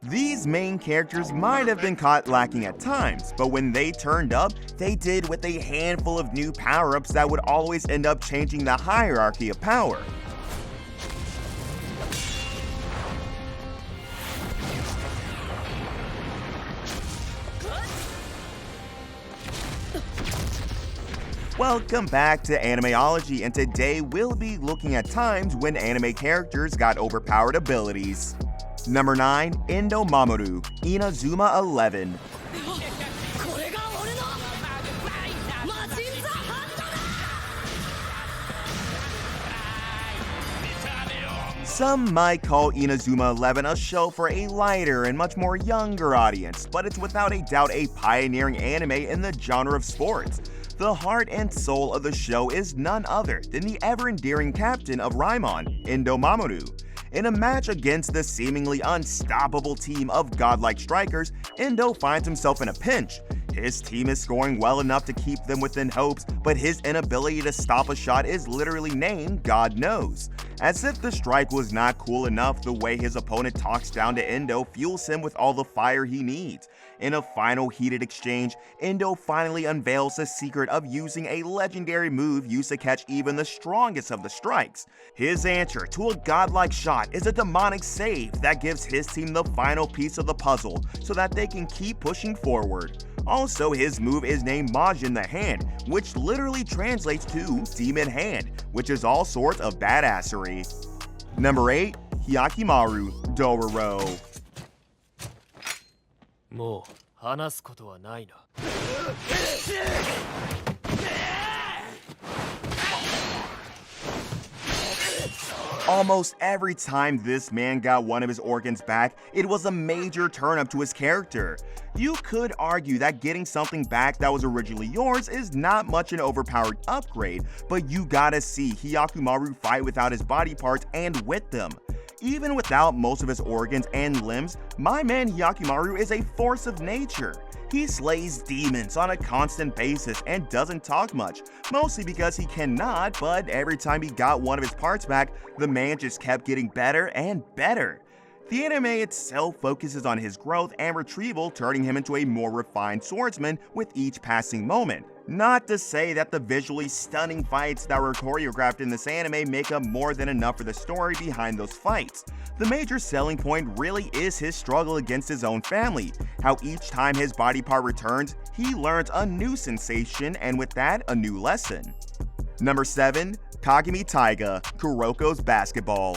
These main characters might have been caught lacking at times, but when they turned up, they did with a handful of new power-ups that would always end up changing the hierarchy of power. Welcome back to Animeology, and today we'll be looking at times when anime characters got overpowered abilities. Number 9. Endo Mamoru, Inazuma 11. Some might call Inazuma 11 a show for a lighter and much more younger audience, but it's without a doubt a pioneering anime in the genre of sports. The heart and soul of the show is none other than the ever-endearing captain of Raimon, Endo Mamoru. In a match against the seemingly unstoppable team of godlike strikers, Endo finds himself in a pinch. His team is scoring well enough to keep them within hopes, but his inability to stop a shot is literally named God Knows. As if the strike was not cool enough, the way his opponent talks down to Endo fuels him with all the fire he needs. In a final heated exchange, Endo finally unveils the secret of using a legendary move used to catch even the strongest of the strikes. His answer to a godlike shot is a demonic save that gives his team the final piece of the puzzle so that they can keep pushing forward. Also, his move is named Majin the Hand, which literally translates to Demon Hand, which is all sorts of badassery. Number 8. Hiyakimaru, Dororo. もう話すことはないな。Almost every time this man got one of his organs back, it was a major turn up to his character. You could argue that getting something back that was originally yours is not much an overpowered upgrade, but you gotta see Hiyakimaru fight without his body parts and with them. Even without most of his organs and limbs, my man Hiyakimaru is a force of nature. He slays demons on a constant basis and doesn't talk much, mostly because he cannot, but every time he got one of his parts back, the man just kept getting better and better. The anime itself focuses on his growth and retrieval, turning him into a more refined swordsman with each passing moment. Not to say that the visually stunning fights that were choreographed in this anime make up more than enough for the story behind those fights. The major selling point really is his struggle against his own family, how each time his body part returns, he learns a new sensation and with that, a new lesson. Number 7. Kagami Taiga, Kuroko's Basketball.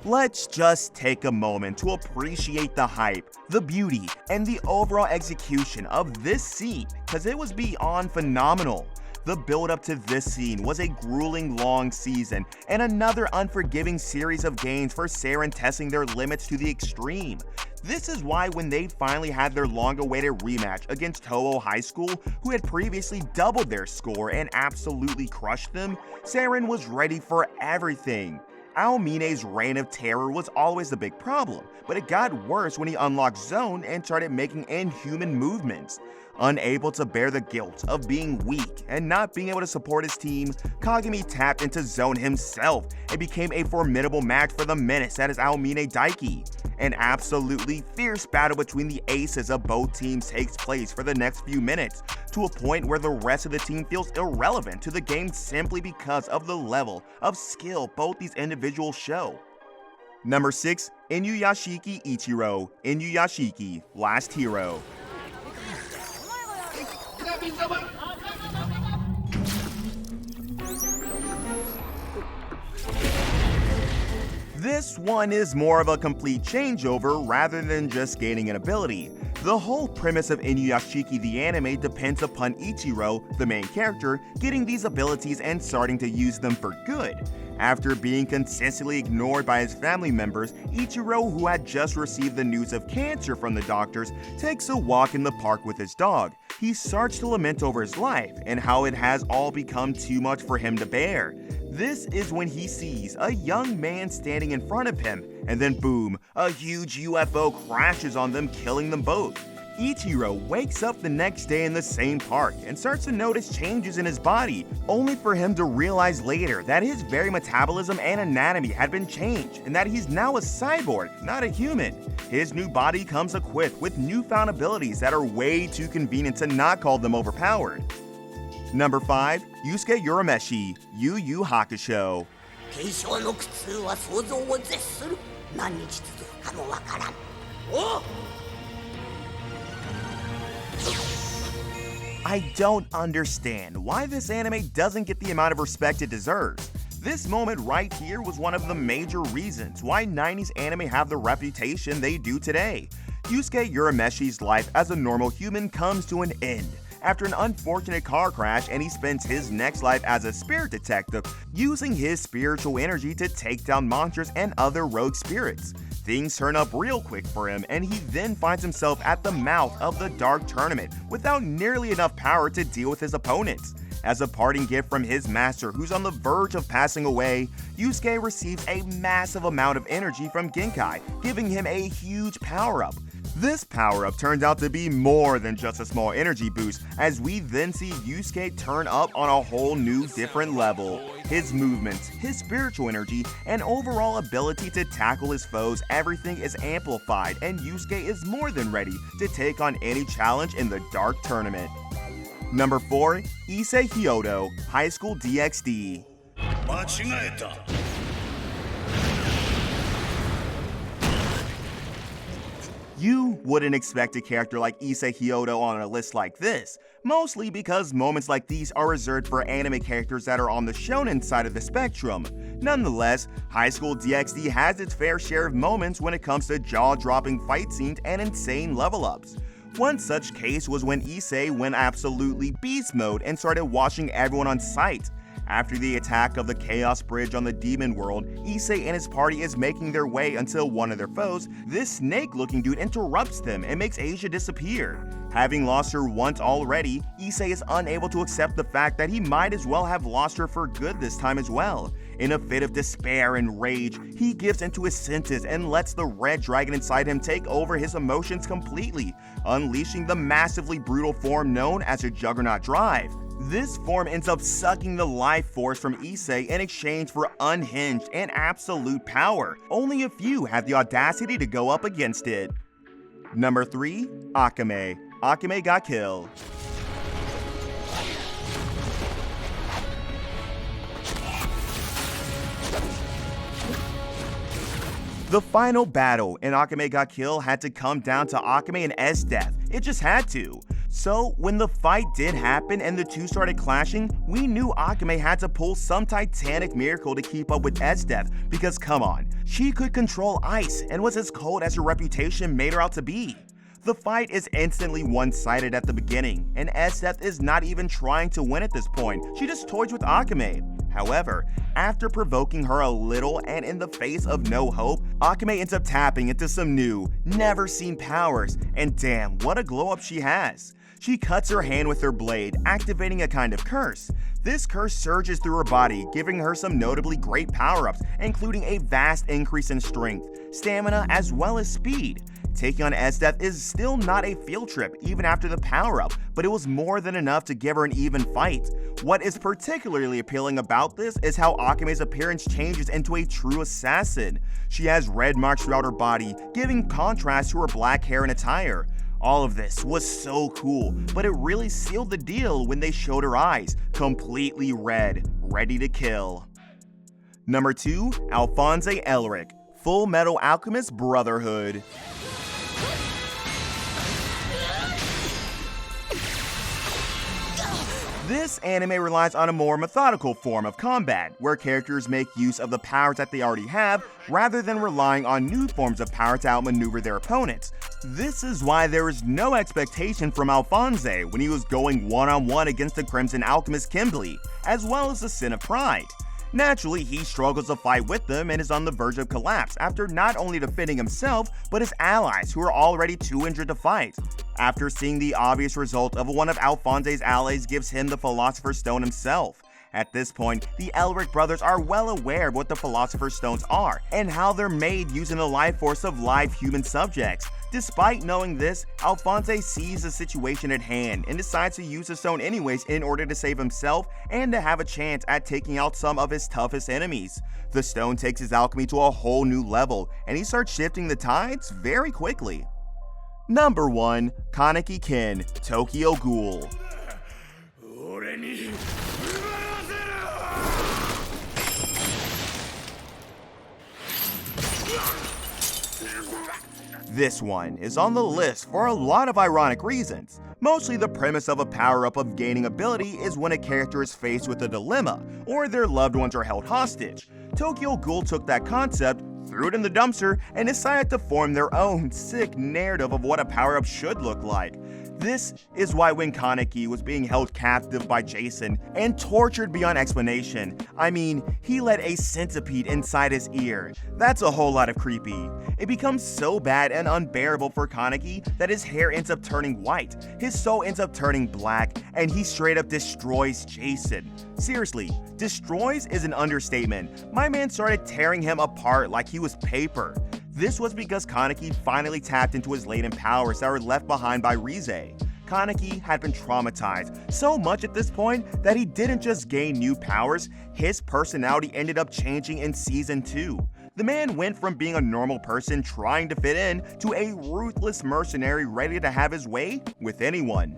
Let's just take a moment to appreciate the hype, the beauty, and the overall execution of this scene, cause it was beyond phenomenal. The build up to this scene was a grueling long season and another unforgiving series of games for Saren testing their limits to the extreme. This is why when they finally had their long-awaited rematch against Toho High School, who had previously doubled their score and absolutely crushed them, Saren was ready for everything. Aomine's reign of terror was always the big problem, but it got worse when he unlocked Zone and started making inhuman movements. Unable to bear the guilt of being weak and not being able to support his team, Kagami tapped into Zone himself and became a formidable match for the menace that is Aomine Daiki. An absolutely fierce battle between the aces of both teams takes place for the next few minutes, to a point where the rest of the team feels irrelevant to the game simply because of the level of skill both these individuals show. Number 6. Inuyashiki Ichiro, Inuyashiki, Last Hero. This one is more of a complete changeover rather than just gaining an ability. The whole premise of Inuyashiki the anime depends upon Ichiro, the main character, getting these abilities and starting to use them for good. After being consistently ignored by his family members, Ichiro, who had just received the news of cancer from the doctors, takes a walk in the park with his dog. He starts to lament over his life and how it has all become too much for him to bear. This is when he sees a young man standing in front of him, and then boom, a huge UFO crashes on them, killing them both. Ichiro wakes up the next day in the same park and starts to notice changes in his body, only for him to realize later that his very metabolism and anatomy had been changed and that he's now a cyborg, not a human. His new body comes equipped with newfound abilities that are way too convenient to not call them overpowered. Number 5. Yusuke Urameshi, Yu Yu Hakusho. 継承の苦痛は想像を絶する。何日続くかもわからん。お I don't understand why this anime doesn't get the amount of respect it deserves. This moment right here was one of the major reasons why 90s anime have the reputation they do today. Yusuke Urameshi's life as a normal human comes to an end after an unfortunate car crash, and he spends his next life as a spirit detective using his spiritual energy to take down monsters and other rogue spirits. Things turn up real quick for him, and he then finds himself at the mouth of the Dark Tournament without nearly enough power to deal with his opponents. As a parting gift from his master, who's on the verge of passing away, Yusuke receives a massive amount of energy from Genkai, giving him a huge power-up. This power-up turns out to be more than just a small energy boost, as we then see Yusuke turn up on a whole new different level. His movements, his spiritual energy, and overall ability to tackle his foes, everything is amplified, and Yusuke is more than ready to take on any challenge in the Dark Tournament. Number 4. Ise Kyoto, High School DxD. 間違えた。 You wouldn't expect a character like Ise Kyoto on a list like this, mostly because moments like these are reserved for anime characters that are on the shonen side of the spectrum. Nonetheless, High School DxD has its fair share of moments when it comes to jaw-dropping fight scenes and insane level-ups. One such case was when Ise went absolutely beast mode and started washing everyone on sight. After the attack of the Chaos Bridge on the Demon World, Ise and his party is making their way until one of their foes, this snake-looking dude, interrupts them and makes Asia disappear. Having lost her once already, Ise is unable to accept the fact that he might as well have lost her for good this time as well. In a fit of despair and rage, he gives into his senses and lets the red dragon inside him take over his emotions completely, unleashing the massively brutal form known as a Juggernaut Drive. This form ends up sucking the life force from Ise in exchange for unhinged and absolute power. Only a few have the audacity to go up against it. Number 3. Akame. Akame ga Kill. The final battle in Akame ga Kill had to come down to Akame and S death. It just had to. So, when the fight did happen and the two started clashing, we knew Akame had to pull some titanic miracle to keep up with S-Death, because come on, she could control ice and was as cold as her reputation made her out to be. The fight is instantly one-sided at the beginning, and S-Death is not even trying to win at this point, she just toys with Akame. However, after provoking her a little and in the face of no hope, Akame ends up tapping into some new, never-seen powers, and damn, what a glow-up she has. She cuts her hand with her blade, activating a kind of curse. This curse surges through her body, giving her some notably great power-ups, including a vast increase in strength, stamina, as well as speed. Taking on S-Death is still not a field trip, even after the power-up, but it was more than enough to give her an even fight. What is particularly appealing about this is how Akame's appearance changes into a true assassin. She has red marks throughout her body, giving contrast to her black hair and attire. All of this was so cool, but it really sealed the deal when they showed her eyes, completely red, ready to kill. Number 2. Alfonse Elric, Full Metal Alchemist Brotherhood. This anime relies on a more methodical form of combat, where characters make use of the powers that they already have, rather than relying on new forms of power to outmaneuver their opponents. This is why there is no expectation from Alfonse when he was going one-on-one against the Crimson Alchemist Kimberly, as well as the Sin of Pride. Naturally, he struggles to fight with them and is on the verge of collapse after not only defending himself, but his allies who are already too injured to fight. After seeing the obvious result of one of Alfonse's allies gives him the Philosopher's Stone himself. At this point, the Elric brothers are well aware of what the Philosopher's Stones are, and how they're made using the life force of live human subjects. Despite knowing this, Alfonse sees the situation at hand and decides to use the stone anyways in order to save himself and to have a chance at taking out some of his toughest enemies. The stone takes his alchemy to a whole new level, and he starts shifting the tides very quickly. Number 1. Kaneki Ken, Tokyo Ghoul. 俺に奪わせろ This one is on the list for a lot of ironic reasons. Mostly the premise of a power-up of gaining ability is when a character is faced with a dilemma, or their loved ones are held hostage. Tokyo Ghoul took that concept, threw it in the dumpster, and decided to form their own sick narrative of what a power-up should look like. This is why when Kaneki was being held captive by Jason and tortured beyond explanation, I mean, he let a centipede inside his ear. That's a whole lot of creepy. It becomes so bad and unbearable for Kaneki that his hair ends up turning white, his soul ends up turning black, and he straight up destroys Jason. Seriously, destroys is an understatement. My man started tearing him apart like he was paper. This was because Kaneki finally tapped into his latent powers that were left behind by Ise. Kaneki had been traumatized so much at this point that he didn't just gain new powers, his personality ended up changing in Season 2. The man went from being a normal person trying to fit in to a ruthless mercenary ready to have his way with anyone.